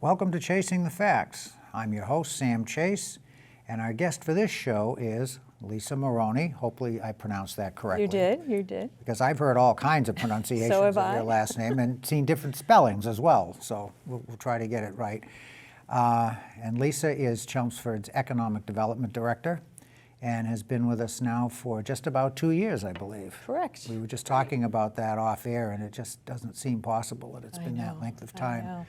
Welcome to Chasing the Facts. I'm your host, Sam Chase, and our guest for this show is Lisa Marrone. Hopefully I pronounced that correctly. You did. Because I've heard all kinds of pronunciations So have of I. your last name and seen different spellings as well, so we'll try to get it right. And Lisa is Chelmsford's Economic Development Director and has been with us now for just about 2 years, I believe. Correct. We were just talking about that off air, and it just doesn't seem possible that it's been that know, length of I time. know.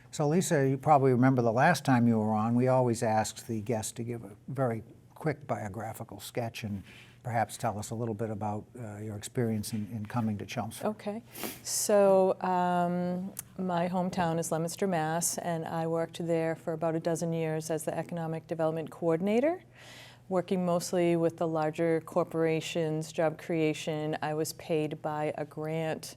So Lisa, you probably remember the last time you were on, we always asked the guest to give a very quick biographical sketch and perhaps tell us a little bit about your experience in coming to Chelmsford. Okay. So my hometown is Leominster, Mass., and I worked there for about a dozen years as the Economic Development Coordinator, working mostly with the larger corporations, job creation. I was paid by a grant.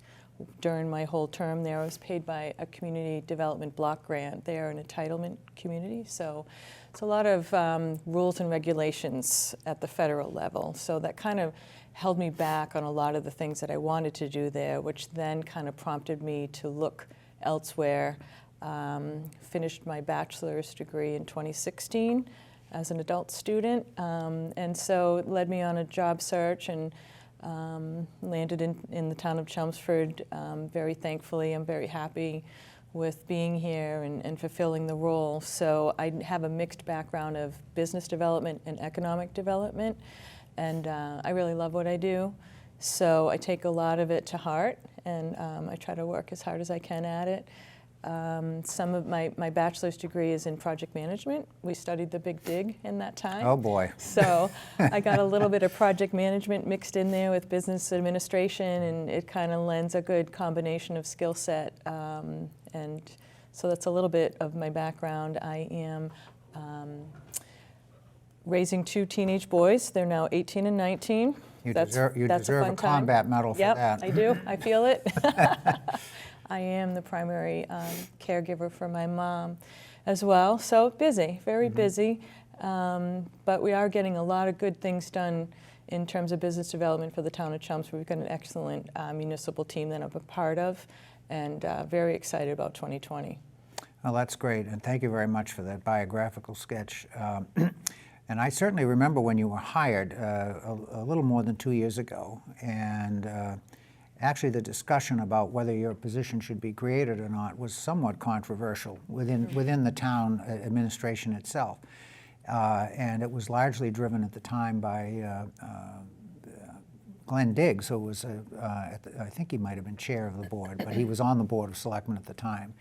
During my whole term there, I was paid by a community development block grant. They are an entitlement community, so it's a lot of rules and regulations at the federal level. So that kind of held me back on a lot of the things that I wanted to do there, which then kind of prompted me to look elsewhere. Finished my bachelor's degree in 2016 as an adult student, and so it led me on a job search and landed in the town of Chelmsford. Very thankfully, I'm very happy with being here and fulfilling the role. So I have a mixed background of business development and economic development, and I really love what I do. So I take a lot of it to heart, and I try to work as hard as I can at it. Some of my bachelor's degree is in project management. We studied the Big Dig in that time. Oh boy. So I got a little bit of project management mixed in there with business administration, and it kind of lends a good combination of skill set. And so that's a little bit of my background. I am raising 2 teenage boys. They're now 18 and 19. You that's deserve a fun combat medal for yep, that. I do. I feel it. I am the primary caregiver for my mom as well. So busy, very busy. But we are getting a lot of good things done in terms of business development for the town of Chelmsford. We've got an excellent municipal team that I'm a part of, and very excited about 2020. Well, that's great, and thank you very much for that biographical sketch. And I certainly remember when you were hired a little more than 2 years ago, and actually the discussion about whether your position should be created or not was somewhat controversial within the town administration itself. And it was largely driven at the time by Glenn Diggs, who was, I think he might have been chair of the board, but he was on the Board of Selectmen at the time.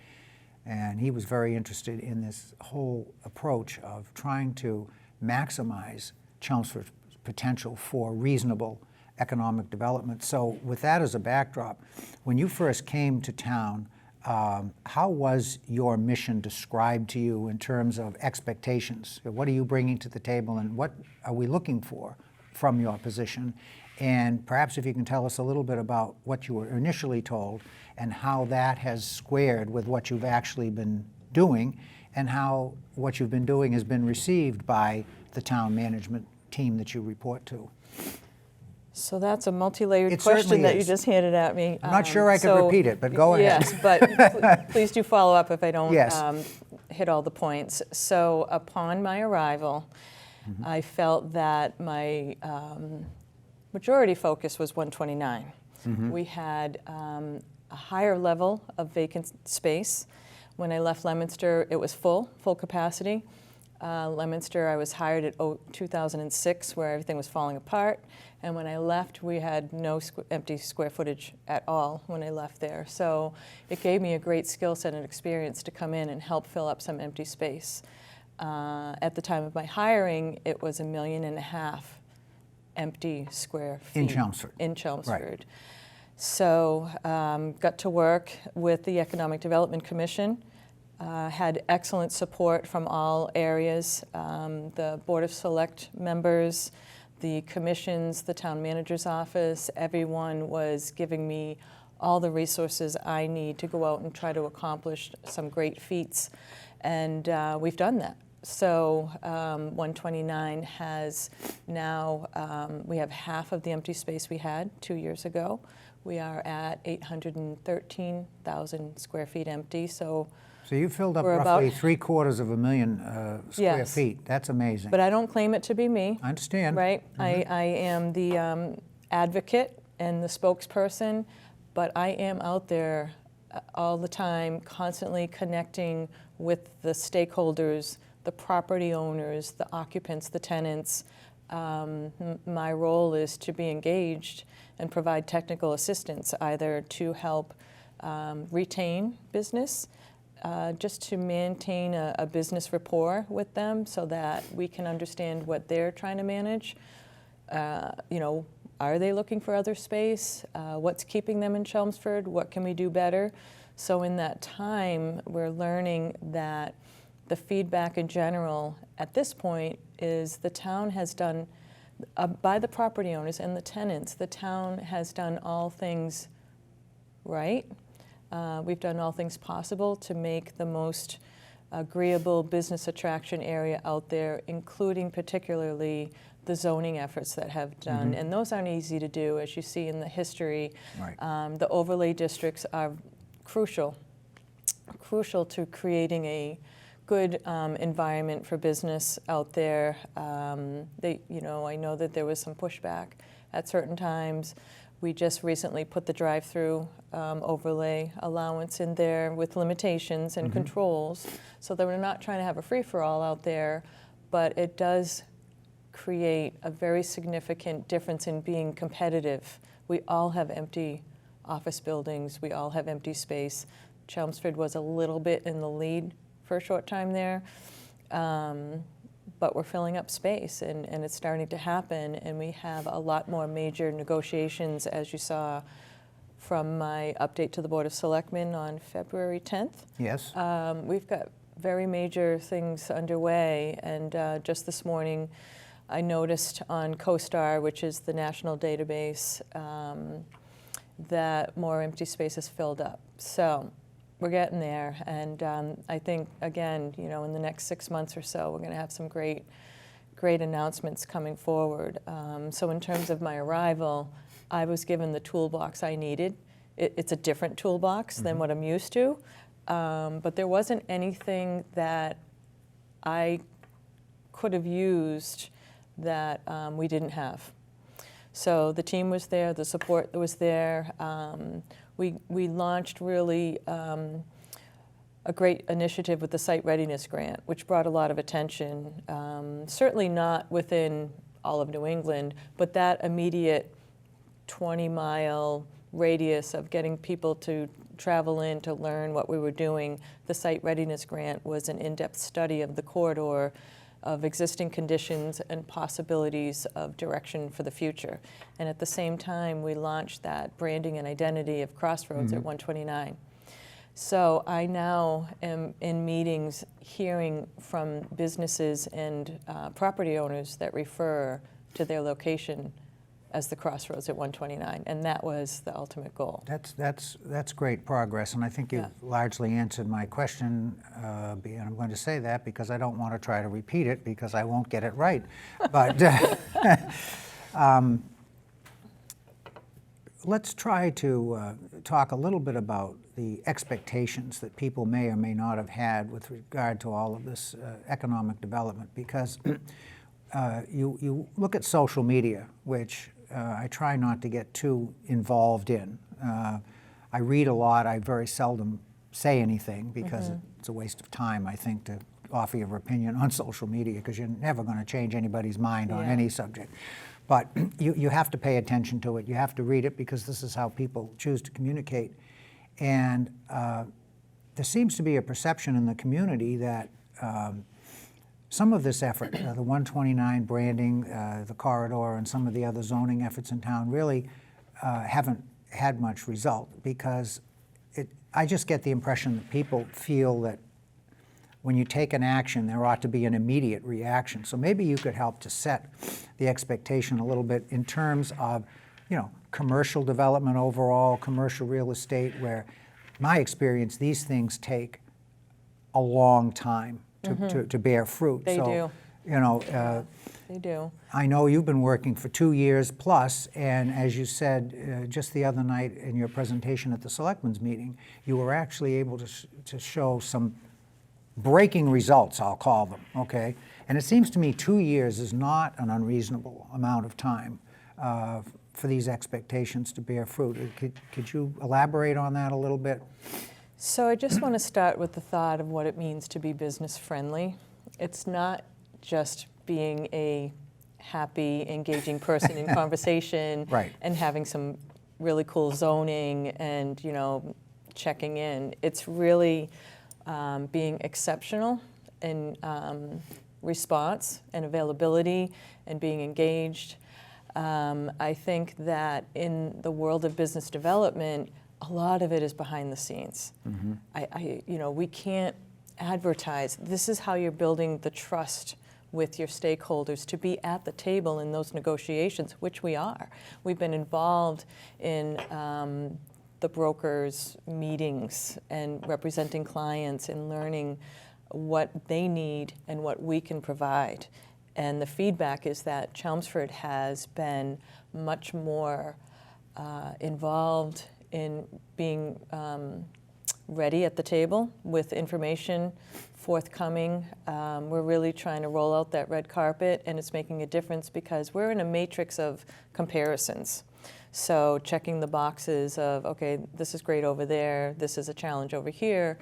And he was very interested in this whole approach of trying to maximize Chelmsford's potential for reasonable economic development. So with that as a backdrop, when you first came to town, how was your mission described to you in terms of expectations? What are you bringing to the table, and what are we looking for from your position? And perhaps if you can tell us a little bit about what you were initially told and how that has squared with what you've actually been doing, and how what you've been doing has been received by the town management team that you report to. So that's a multi-layered It question certainly that is. you just handed at me. I'm not sure I can repeat it, but go ahead. Yes, but please do follow up if I don't Yes. hit all the points. So upon my arrival, I felt that my majority focus was 129. We had a higher level of vacant space. When I left Leominster, it was full capacity. Leominster, I was hired at 2006, where everything was falling apart. And when I left, we had no empty square footage at all when I left there. So it gave me a great skill set and experience to come in and help fill up some empty space. At the time of my hiring, it was 1.5 million empty square feet. In Chelmsford. In Chelmsford. Right. So got to work with the Economic Development Commission. Had excellent support from all areas, the Board of Select members, the commissions, the town manager's office. Everyone was giving me all the resources I need to go out and try to accomplish some great feats. And we've done that. So 129 has now, we have half of the empty space we had 2 years ago. We are at 813,000 square feet empty. So you filled up we're roughly about- 750,000 square Yes. feet. That's amazing. But I don't claim it to be me. I understand. Right? I am the advocate and the spokesperson, but I am out there all the time, constantly connecting with the stakeholders, the property owners, the occupants, the tenants. My role is to be engaged and provide technical assistance, either to help retain business, just to maintain a business rapport with them so that we can understand what they're trying to manage. You know, are they looking for other space? What's keeping them in Chelmsford? What can we do better? So in that time, we're learning that the feedback in general at this point is the town has done, by the property owners and the tenants, the town has done all things right. We've done all things possible to make the most agreeable business attraction area out there, including particularly the zoning efforts that have done. And those aren't easy to do, as you see in the history. Right. The overlay districts are crucial to creating a good environment for business out there. You know, I know that there was some pushback at certain times. We just recently put the drive-through overlay allowance in there with limitations and controls, so that we're not trying to have a free-for-all out there, but it does create a very significant difference in being competitive. We all have empty office buildings. We all have empty space. Chelmsford was a little bit in the lead for a short time there, but we're filling up space, and it's starting to happen, and we have a lot more major negotiations, as you saw from my update to the Board of Selectmen on February 10th. Yes. We've got very major things underway, and just this morning I noticed on CoStar, which is the national database, that more empty space is filled up. So we're getting there, and I think, again, you know, in the next 6 months or so, we're going to have some great announcements coming forward. So in terms of my arrival, I was given the toolbox I needed. It's a different toolbox than what I'm used to, but there wasn't anything that I could have used that we didn't have. So the team was there, the support was there. We launched really a great initiative with the Site Readiness Grant, which brought a lot of attention, certainly not within all of New England, but that immediate 20-mile radius of getting people to travel in to learn what we were doing. The Site Readiness Grant was an in-depth study of the corridor, of existing conditions and possibilities of direction for the future. And at the same time, we launched that branding and identity of Crossroads at 129. So I now am in meetings hearing from businesses and property owners that refer to their location as the Crossroads at 129, and that was the ultimate goal. That's great progress, and I think you've largely answered my question, and I'm going to say that because I don't want to try to repeat it because I won't get it right. But let's try to talk a little bit about the expectations that people may or may not have had with regard to all of this economic development, because you look at social media, which I try not to get too involved in. I read a lot. I very seldom say anything because it's a waste of time, I think, to offer your opinion on social media, because you're never going to change anybody's mind on any subject. But you have to pay attention to it. You have to read it, because this is how people choose to communicate. And there seems to be a perception in the community that some of this effort, the 129 branding, the corridor, and some of the other zoning efforts in town really haven't had much result, because I just get the impression that people feel that when you take an action, there ought to be an immediate reaction. So maybe you could help to set the expectation a little bit in terms of, you know, commercial development overall, commercial real estate, where my experience, these things take a long time. to bear fruit. They do. You know, They do. I know you've been working for 2 years plus, and as you said just the other night in your presentation at the Selectmen's meeting, you were actually able to show some breaking results, I'll call them, okay? And it seems to me 2 years is not an unreasonable amount of time for these expectations to bear fruit. Could you elaborate on that a little bit? So I just want to start with the thought of what it means to be business friendly. It's not just being a happy, engaging person in conversation Right. and having some really cool zoning and, you know, checking in. It's really being exceptional in response and availability and being engaged. I think that in the world of business development, a lot of it is behind the scenes. You know, we can't advertise. This is how you're building the trust with your stakeholders to be at the table in those negotiations, which we are. We've been involved in the brokers' meetings and representing clients and learning what they need and what we can provide. And the feedback is that Chelmsford has been much more involved in being ready at the table with information forthcoming. We're really trying to roll out that red carpet, and it's making a difference because we're in a matrix of comparisons. So checking the boxes of, okay, this is great over there, this is a challenge over here,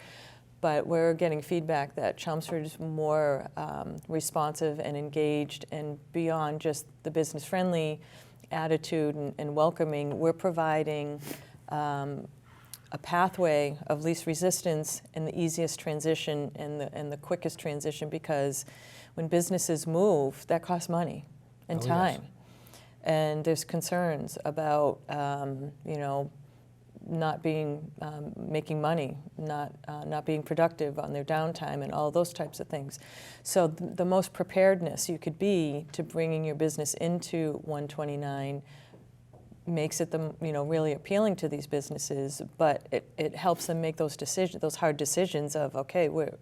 but we're getting feedback that Chelmsford is more responsive and engaged, and beyond just the business-friendly attitude and welcoming, we're providing a pathway of least resistance and the easiest transition and the quickest transition, because when businesses move, that costs money and time. Yes. And there's concerns about, you know, not being, making money, not being productive on their downtime and all those types of things. So the most preparedness you could be to bringing your business into 129 makes it really appealing to these businesses, but it helps them make those decisions, those hard decisions of, okay, where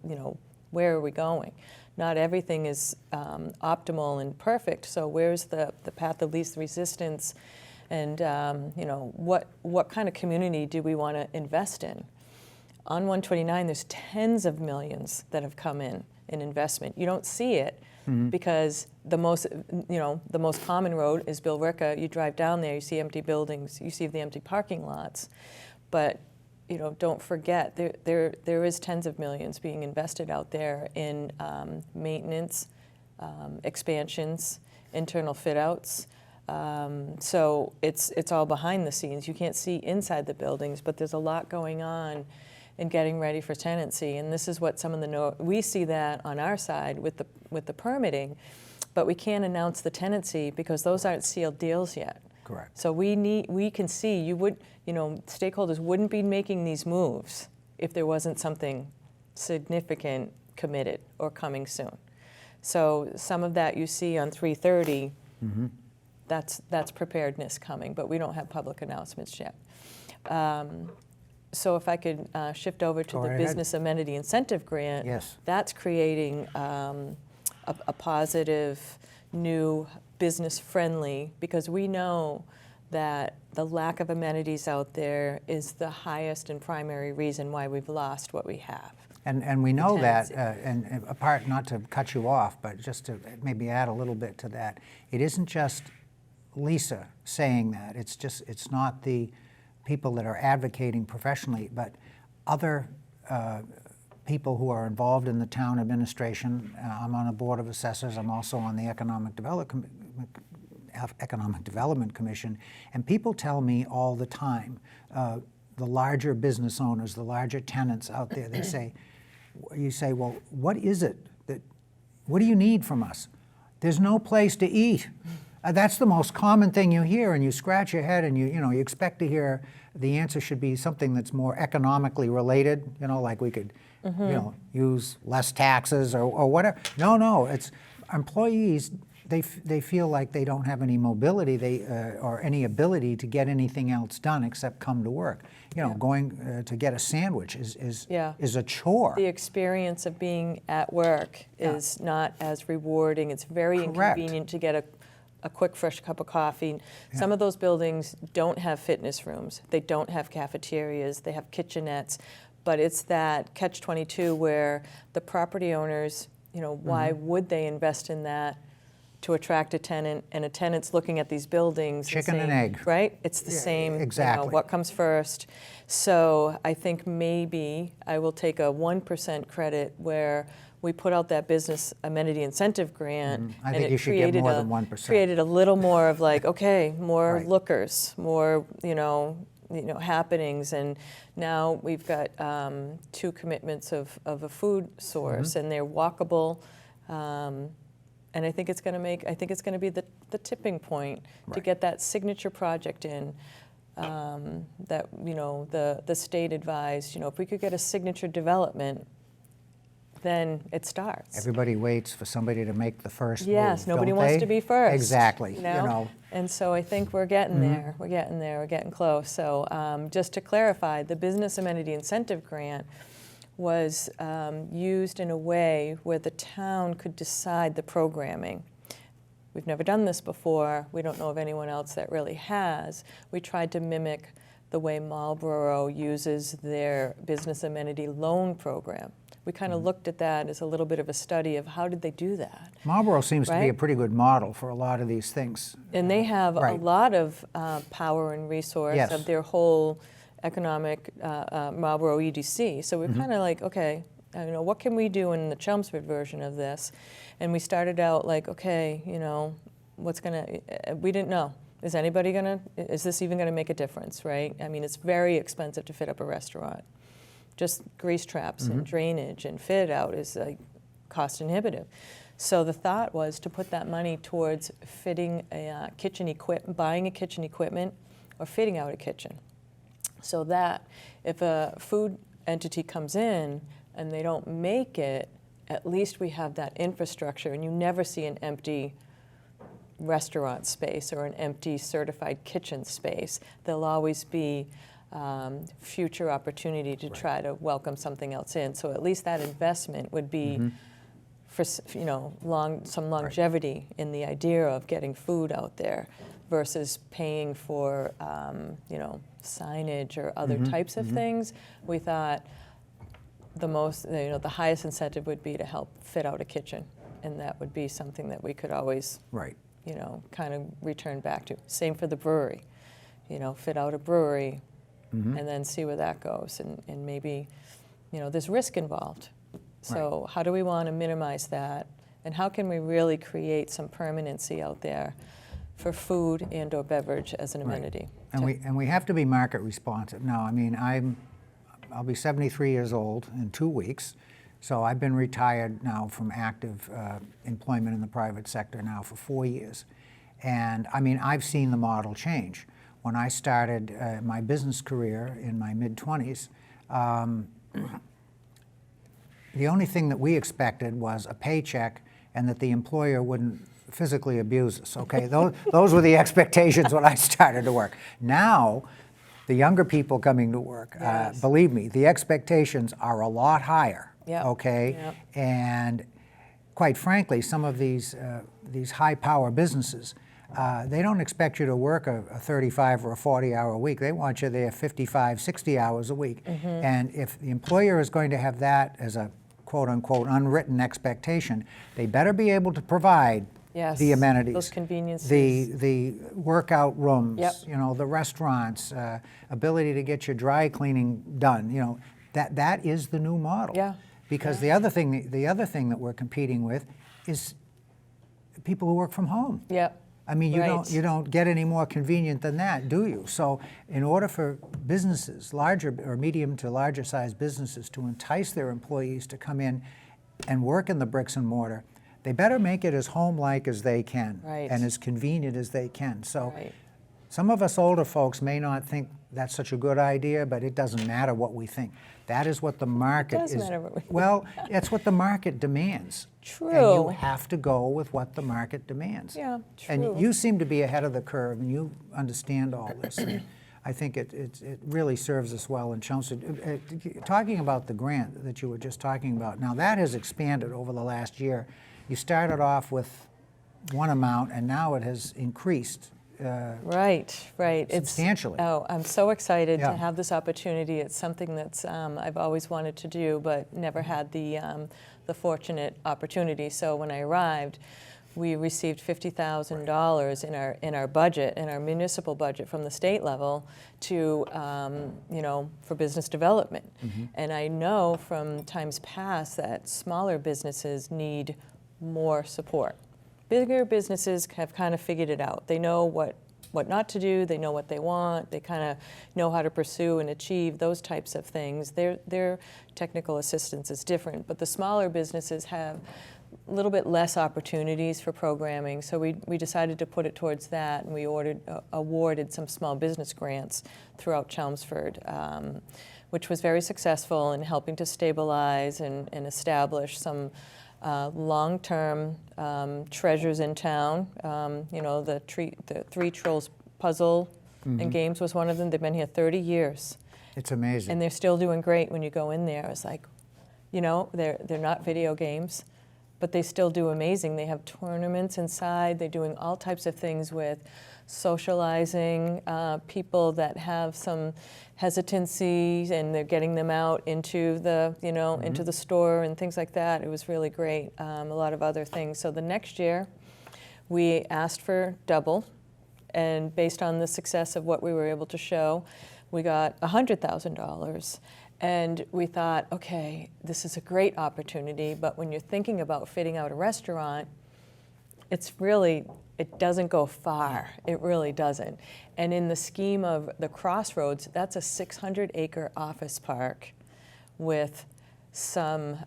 are we going? Not everything is optimal and perfect, so where's the path of least resistance, and what kind of community do we want to invest in? On 129, there's tens of millions that have come in investment. You don't see it. Mm-hmm. Because the most common road is Billerica. You drive down there, you see empty buildings, you see the empty parking lots, but don't forget there is tens of millions being invested out there in maintenance, expansions, internal fit-outs. So it's all behind the scenes. You can't see inside the buildings, but there's a lot going on in getting ready for tenancy, and this is what some of we see that on our side with the permitting, but we can't announce the tenancy because those aren't sealed deals yet. Correct. So we can see stakeholders wouldn't be making these moves if there wasn't something significant committed or coming soon. So some of that you see on 330. Mm-hmm. That's preparedness coming, but we don't have public announcements yet. So if I could shift over to the Business Amenity Incentive Grant, yes. That's creating a positive, new, business-friendly, because we know that the lack of amenities out there is the highest and primary reason why we've lost what we have. And we know that, and apart, not to cut you off, but just to maybe add a little bit to that, it isn't just Lisa saying that. It's not the people that are advocating professionally, but other people who are involved in the town administration. I'm on a board of assessors. I'm also on the Economic Development Commission, and people tell me all the time, the larger business owners, the larger tenants out there, they say, you say, well, what is it what do you need from us? There's no place to eat. That's the most common thing you hear, and you scratch your head, and you expect to hear the answer should be something that's more economically related, like we could, use less taxes or whatever. No, it's employees they feel like they don't have any mobility or any ability to get anything else done except come to work. You know, going to get a sandwich is a chore. The experience of being at work is not as rewarding. It's very inconvenient to get a quick, fresh cup of coffee. Some of those buildings don't have fitness rooms. They don't have cafeterias. They have kitchenettes. But it's that catch-22 where the property owners, you know, why would they invest in that to attract a tenant, and a tenant's looking at these buildings Chicken and egg. Right? It's the same, exactly. You know, what comes first. So I think maybe I will take a 1% credit where we put out that business amenity incentive grant, I and think it you should get more than 1%. Created a little more of like, okay, more Right. lookers, more, you know, happenings, and now we've got 2 commitments of a food source, and they're walkable, and I think it's going to be the tipping point to get that signature project in. That, you know, the state advised, you know, if we could get a signature development, then it starts. Everybody waits for somebody to make the first Yes, move, nobody don't wants they? to be first. Exactly. You know? And so I think we're getting there. We're getting there. We're getting close. So just to clarify, the Business Amenity Incentive Grant was used in a way where the town could decide the programming. We've never done this before. We don't know of anyone else that really has. We tried to mimic the way Marlboro uses their business amenity loan program. We kind of looked at that as a little bit of a study of how did they do that. Marlboro seems to be Right? a pretty good model for a lot of these things. And they have a Right. lot of power and resource Yes. of their whole economic Marlboro EDC. So we're kind of like, okay, you know, what can we do in the Chelmsford version of this? And we started out like, okay, you know, what's gonna? We didn't know. Is anybody gonna? Is this even gonna make a difference? Right? I mean, it's very expensive to fit up a restaurant. Just grease traps and drainage and fit out is like cost inhibitive. So the thought was to put that money towards fitting a kitchen equipment, buying a kitchen equipment, or fitting out a kitchen. So that if a food entity comes in and they don't make it, at least we have that infrastructure, and you never see an empty restaurant space or an empty certified kitchen space. There'll always be future opportunity to try to welcome something else in. So at least that investment would be for, you know, some longevity in the idea of getting food out there versus paying for, you know, signage or other types of things. We thought the highest incentive would be to help fit out a kitchen, and that would be something that we could always, you know, kind of return back to. Same for the brewery, you know, fit out a brewery, and then see where that goes, and maybe, you know, there's risk involved. So how do we want to minimize that, and how can we really create some permanency out there for food and or beverage as an amenity? And we have to be market responsive. Now, I mean, I'll be 73 years old in 2 weeks, so I've been retired now from active employment in the private sector now for 4 years. And I mean, I've seen the model change. When I started my business career in my mid-20s, the only thing that we expected was a paycheck and that the employer wouldn't physically abuse us, okay? Those were the expectations when I started to work. Now, the younger people coming to work, believe me, the expectations are a lot higher, okay? And quite frankly, some of these high-power businesses, they don't expect you to work a 35 or a 40-hour week. They want you there 55, 60 hours a week. And if the employer is going to have that as a quote-unquote unwritten expectation, they better be able to provide the amenities, those conveniences, the workout rooms, you know, the restaurants, ability to get your dry cleaning done. You know, that is the new model. Because the other thing that we're competing with is people who work from home. I mean, you don't get any more convenient than that, do you? So in order for businesses, larger or medium to larger sized businesses, to entice their employees to come in and work in the bricks and mortar, they better make it as home-like as they can and as convenient as they can. So some of us older folks may not think that's such a good idea, but it doesn't matter what we think. That is what the market does matter what we think. Well, it's what the market demands. True. And you have to go with what the market demands. Yeah, true. And you seem to be ahead of the curve, and you understand all this. And I think it really serves us well in Chelmsford. Talking about the grant that you were just talking about, now that has expanded over the last year. You started off with one amount, and now it has increased. Right. Substantially. I'm so excited Yeah. to have this opportunity. It's something that's I've always wanted to do, but never had the fortunate opportunity. So when I arrived, we received $50,000 in our budget, in our municipal budget from the state level, to for business development. And I know from times past that smaller businesses need more support. Bigger businesses have kind of figured it out. They know what not to do. They know what they want. They kind of know how to pursue and achieve those types of things. Their technical assistance is different, but the smaller businesses have a little bit less opportunities for programming. So we decided to put it towards that, and we awarded some small business grants throughout Chelmsford, which was very successful in helping to stabilize and establish some long-term treasures in town. The Three Trolls puzzle and games was one of them. They've been here 30 years. It's amazing. And they're still doing great when you go in there. It's like, they're not video games, but they still do amazing. They have tournaments inside. They're doing all types of things with socializing people that have some hesitancy, and they're getting them out into the, into the store and things like that. It was really great. A lot of other things. So the next year, we asked for double, and based on the success of what we were able to show, we got $100,000. And we thought, okay, this is a great opportunity, but when you're thinking about fitting out a restaurant, it doesn't go far. It really doesn't. And in the scheme of the Crossroads, that's a 600-acre office park with some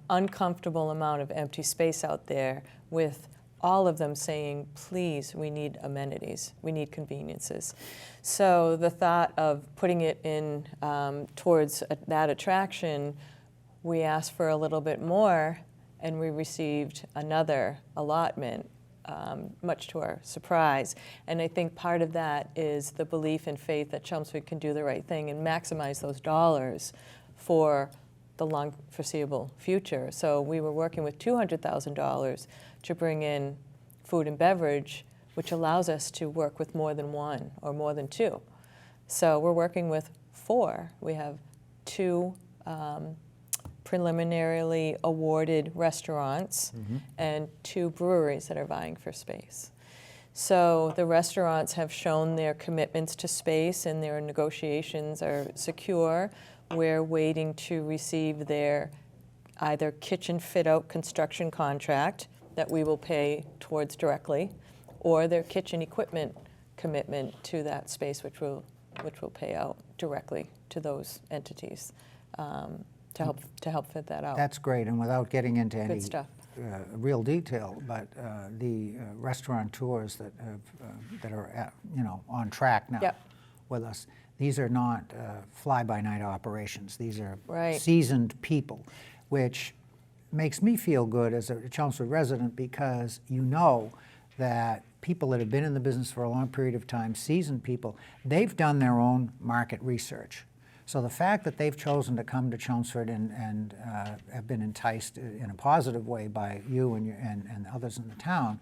uncomfortable amount of empty space out there, with all of them saying, please, we need amenities, we need conveniences. So the thought of putting it in towards that attraction, we asked for a little bit more, and we received another allotment, much to our surprise. And I think part of that is the belief and faith that Chelmsford can do the right thing and maximize those dollars for the long foreseeable future. So we were working with $200,000 to bring in food and beverage, which allows us to work with more than one or more than two. So we're working with 4. We have 2 preliminarily awarded restaurants and 2 breweries that are vying for space. So the restaurants have shown their commitments to space, and their negotiations are secure. We're waiting to receive their either kitchen fit-out construction contract that we will pay towards directly, or their kitchen equipment commitment to that space, which will pay out directly to those entities to help fit that out. That's great, and without getting into any Good stuff. Real detail, but the restaurateurs that are on track now Yep. with us, these are not fly-by-night operations. These are Right. seasoned people, which makes me feel good as a Chelmsford resident, because you know that people that have been in the business for a long period of time, seasoned people, they've done their own market research. So the fact that they've chosen to come to Chelmsford and have been enticed in a positive way by you and others in the town,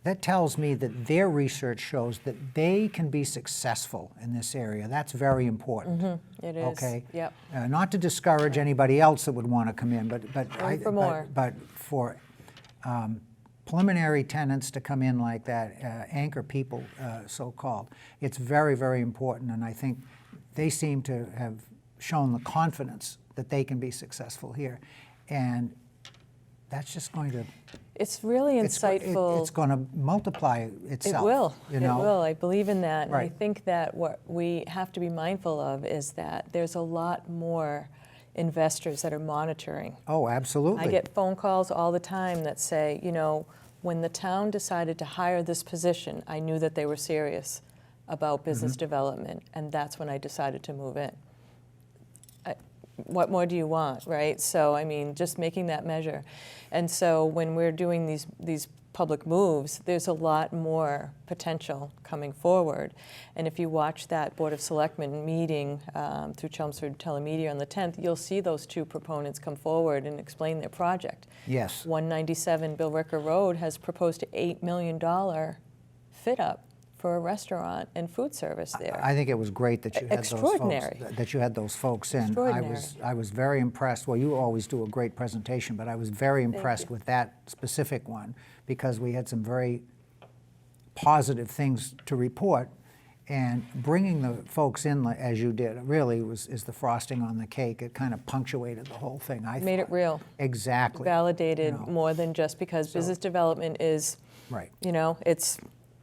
that tells me that their research shows that they can be successful in this area. That's very important. It is. Okay. Yep. Not to discourage anybody else that would want to come in, but for more. but for preliminary tenants to come in like that, anchor people, so-called, it's very, very important. And I think they seem to have shown the confidence that they can be successful here, and that's just going to. It's really insightful. It's going to multiply itself. It will. You know? It will. I believe in that. Right. And I think that what we have to be mindful of is that there's a lot more investors that are monitoring. Oh, absolutely. I get phone calls all the time that say, when the town decided to hire this position, I knew that they were serious. about business development, and that's when I decided to move in. What more do you want, right? So, I mean, just making that measure. And so when we're doing these public moves, there's a lot more potential coming forward. And if you watch that Board of Selectmen meeting through Chelmsford TeleMedia on the 10th, you'll see those two proponents come forward and explain their project. Yes. 197 Bill Ricker Road has proposed an $8 million fit-up for a restaurant and food service there. I think it was great that you had Extraordinary. those folks in. Extraordinary. I was very impressed. Well, you always do a great presentation, but I was very impressed with that specific one because we had some very positive things to report, and bringing the folks in as you did really is the frosting on the cake. It kind of punctuated the whole thing. I Made thought. it real. Exactly. Validated You know. more than just because business development is, Right. you know, it's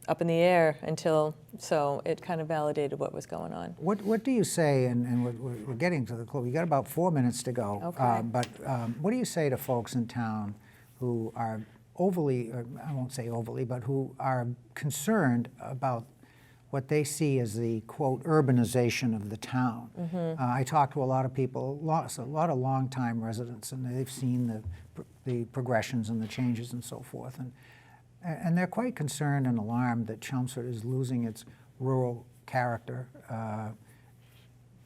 up in the air until, so it kind of validated what was going on. What do you say, and we're getting to the close, we got about 4 minutes to go, Okay. but what do you say to folks in town who are overly, or I won't say overly, but who are concerned about what they see as the, quote, urbanization of the town? I talk to a lot of people, a lot of longtime residents, and they've seen the progressions and the changes and so forth. And they're quite concerned and alarmed that Chelmsford is losing its rural character,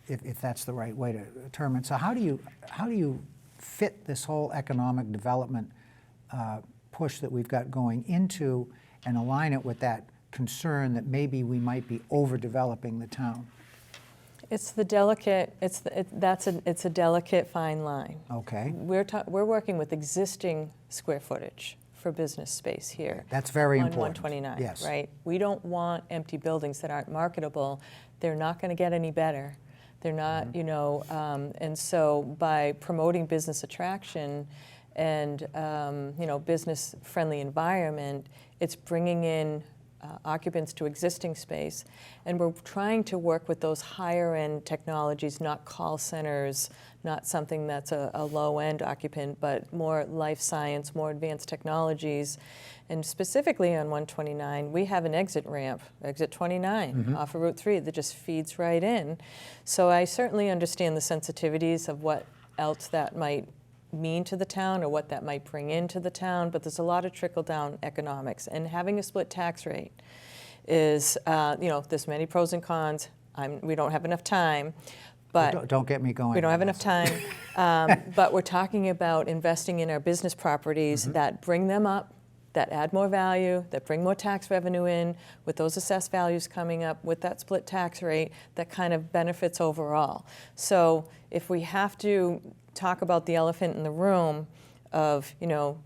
if that's the right way to term it. So how do you fit this whole economic development push that we've got going into and align it with that concern that maybe we might be overdeveloping the town? It's the delicate, it's a delicate fine line. Okay. We're working with existing square footage for business space here. That's very on important. 129, Yes. right? We don't want empty buildings that aren't marketable. They're not going to get any better. They're not, you know, and so by promoting business attraction and, you know, business-friendly environment, it's bringing in occupants to existing space, and we're trying to work with those higher-end technologies, not call centers, not something that's a low-end occupant, but more life science, more advanced technologies. And specifically on 129, we have an exit ramp, exit 29, off of Route 3 that just feeds right in. So I certainly understand the sensitivities of what else that might mean to the town or what that might bring into the town, but there's a lot of trickle-down economics. And having a split tax rate is, you know, there's many pros and cons. We don't have enough time, but Don't get me going. we don't have enough time. But we're talking about investing in our business properties that bring them up, that add more value, that bring more tax revenue in, with those assessed values coming up, with that split tax rate, that kind of benefits overall. So if we have to talk about the elephant in the room of, you know,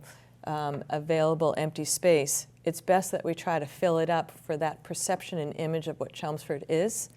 available empty space, it's best that we try to fill it up for that perception and image of what Chelmsford is,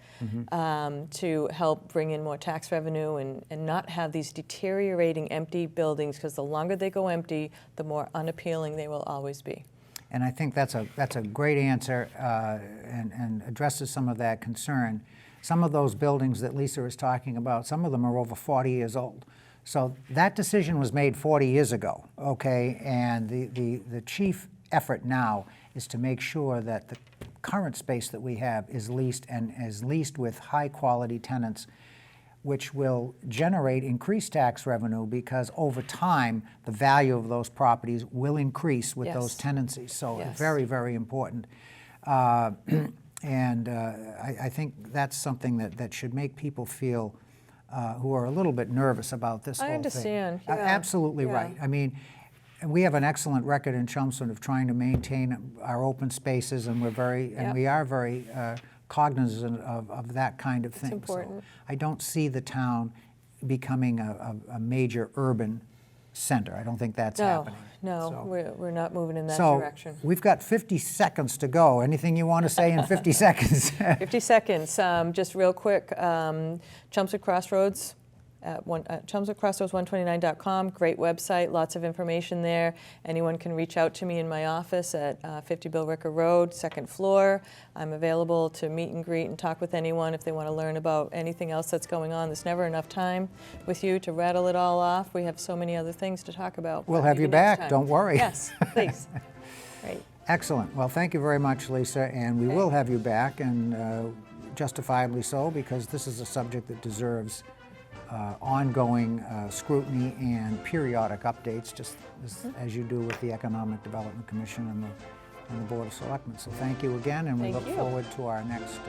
to help bring in more tax revenue and not have these deteriorating empty buildings, because the longer they go empty, the more unappealing they will always be. And I think that's a great answer and addresses some of that concern. Some of those buildings that Lisa is talking about, some of them are over 40 years old. So that decision was made 40 years ago, okay? And the chief effort now is to make sure that the current space that we have is leased, and is leased with high-quality tenants, which will generate increased tax revenue, because over time, the value of those properties will increase with those tenancies. So very, very important. And I think that's something that should make people feel who are a little bit nervous about this whole thing. I understand. Yeah. Absolutely right. I mean, we have an excellent record in Chelmsford of trying to maintain our open spaces, and we are very cognizant of that kind of thing. It's important. So I don't see the town becoming a major urban center. I don't think that's happening. No, So- we're not moving in that So direction. we've got 50 seconds to go. Anything you want to say in 50 seconds? 50 seconds, just real quick. Chelmsford Crossroads, ChelmsfordCrossroads129.com, great website, lots of information there. Anyone can reach out to me in my office at 50 Bill Ricker Road, second floor. I'm available to meet and greet and talk with anyone if they want to learn about anything else that's going on. There's never enough time with you to rattle it all off. We have so many other things to talk about. We'll but have maybe you next back, time. don't worry. Yes, please. Great. Excellent. Well, thank you very much, Lisa, and we will have you back, and justifiably so, because this is a subject that deserves ongoing scrutiny and periodic updates, just as you do with the Economic Development Commission and the Board of Selectmen. So thank you again, and we Thank look you. forward to our next